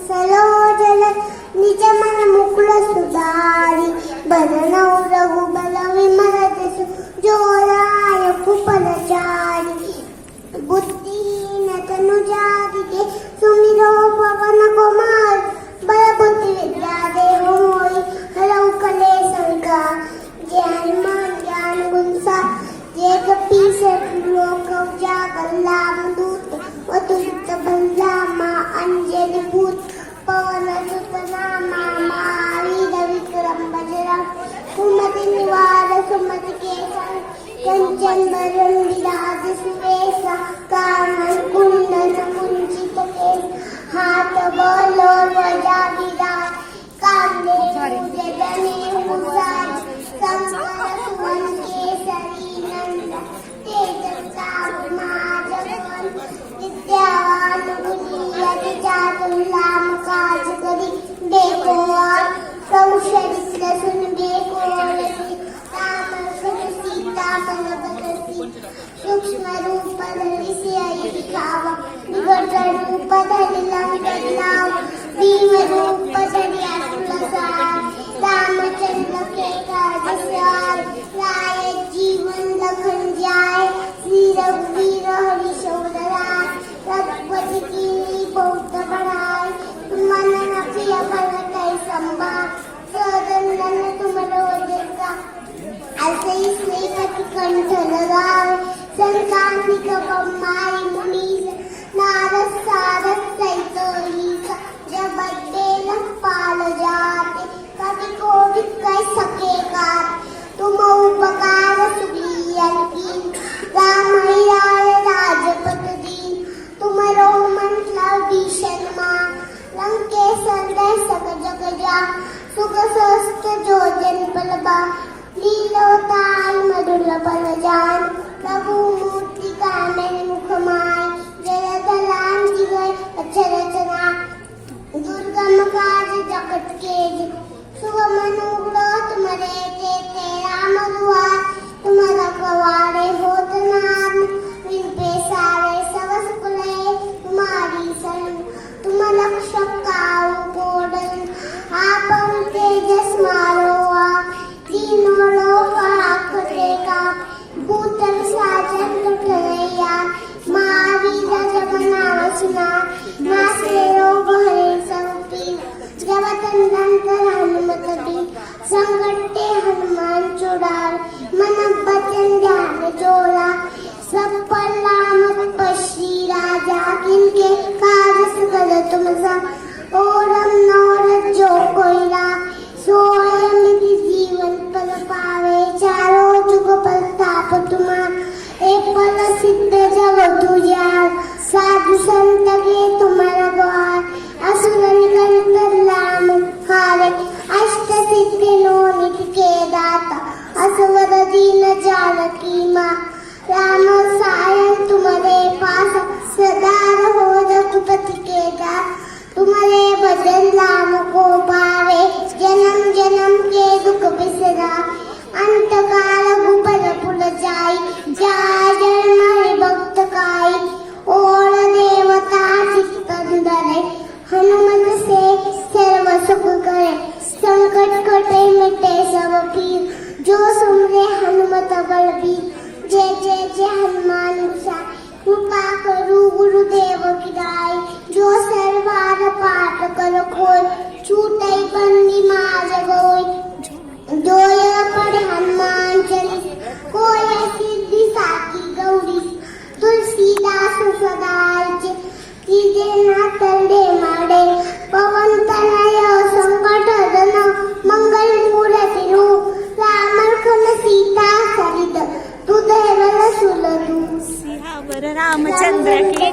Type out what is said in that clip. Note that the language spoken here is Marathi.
सरोजल निज मन मुकुल सुधारी बरनौ रघुबल विमल जसु जोराय कुपल चारी बुद्धिहीन तनु जारिके सुमिरो पवन कुमार बल बुद्धि विद्या देहु मोहि हरौ कलेश विकार जय हनुमान ज्ञान गुण सागर जय कपीस लोक उजागर राम दूत अतुलित बलधामा अंजनी भूत पवन सुत नामा महावीर विक्रम बजरंग कुमति निवार सुमति केसरी कंचन बरन विराज सुवेशा कानन कुंडल कुंचित केश हाथ बलो ध्वजा विराज कांधे जने मुसाज संकर सुवन केसरी नंदन तेजस्ता महाजगवन विद्यावान गुणी अति चातुर्लाम काज करी देखो आप कौशल सुन देखो राम सीता मन बदसी सूक्ष्म रूप धरि सियाई दिखावा विकट रूप धरि लंक लाव भीम रूप धरि असुर सार रामचंद्र के काज सवार लाए जीवन लखन जाए श्री रघुवीर हरि शोधराय रघुपति की बहुत बड़ाई मन न प्रिय भरत संभार सदन तुम रोजगा ऐसे ही स्नेह कंठ लगावे संकांतिक ब्रह्माई मुनीस नारद सारद सहित ईसा जब बेल पाल जाते कभी कोविद कह सकेगा तुम उपकार सुग्रीवन की राम आए राजपद दीन तुम रो मंडल भीषण मान लंकेश्वर सक जग जा सुख स्वस्थ जो जन बलबा लीलोताई मधुर बल जान प्रभु मूर्ति कानन मुख माय जय दलान की गए अक्षर रचना दुर्गम काज जगत के शुभ मनोग्रह तुम्हारे देते राम दुआर तुम्हारा कवाड़े होत नाम विपे सारे सवस कुले तुम्हारी शरण तुम रक्षक काऊ कोडन आपन तेजस मारो तीनों लोक आखते का भूतल साजन कठरैया महावीर जमना वसना नासे रोग हरे संपी जगतन दंतर हनुमत भी संकटे हनुमान चुड़ाल मन बचन ध्यान जोड़ा सब पर लामत पश्री राजा किनके काज सकल तुम सा ओरम नौरत जो कोई रा सोय मिति जीवन पल पावे चारों जुग प्रताप तुम्हार एक पल सिद्ध जग तुझार साधु संत के तुम्हारा द्वार असुर निकंदन राम हारे अष्ट सिद्धि नो निधि के दाता असवर दीन जानकी माँ राम सायं तुम्हारे पास सदा रहो रघुपति के दास तुम्हारे भजन राम को पावे जन्म जन्म के दुख बिसरा अंत काल गुपल पुल जाई जाय जन्म भक्त काई और देवता चित्तन धरे हनुमत से सर्व सुख करे संकट कटे मिटे सब पीर जो सुमरे हनुमत बलबीर जय जय जय हनुमान सा कृपा करू गुरुदेव की दाई जो सर्वार पाठ कर कोई छूटे बंदी माज गोई जो पढ़े हनुमान चालीसा कोई सिद्धि साकी गौरी तुलसीदास सदाय कीजे ना तंडे माडे पवन तनय संकट हरन मंगल मूर्ति रूप राम लखन सीता सहित तुझे रल सुलरू सिहावर रामचंद्र की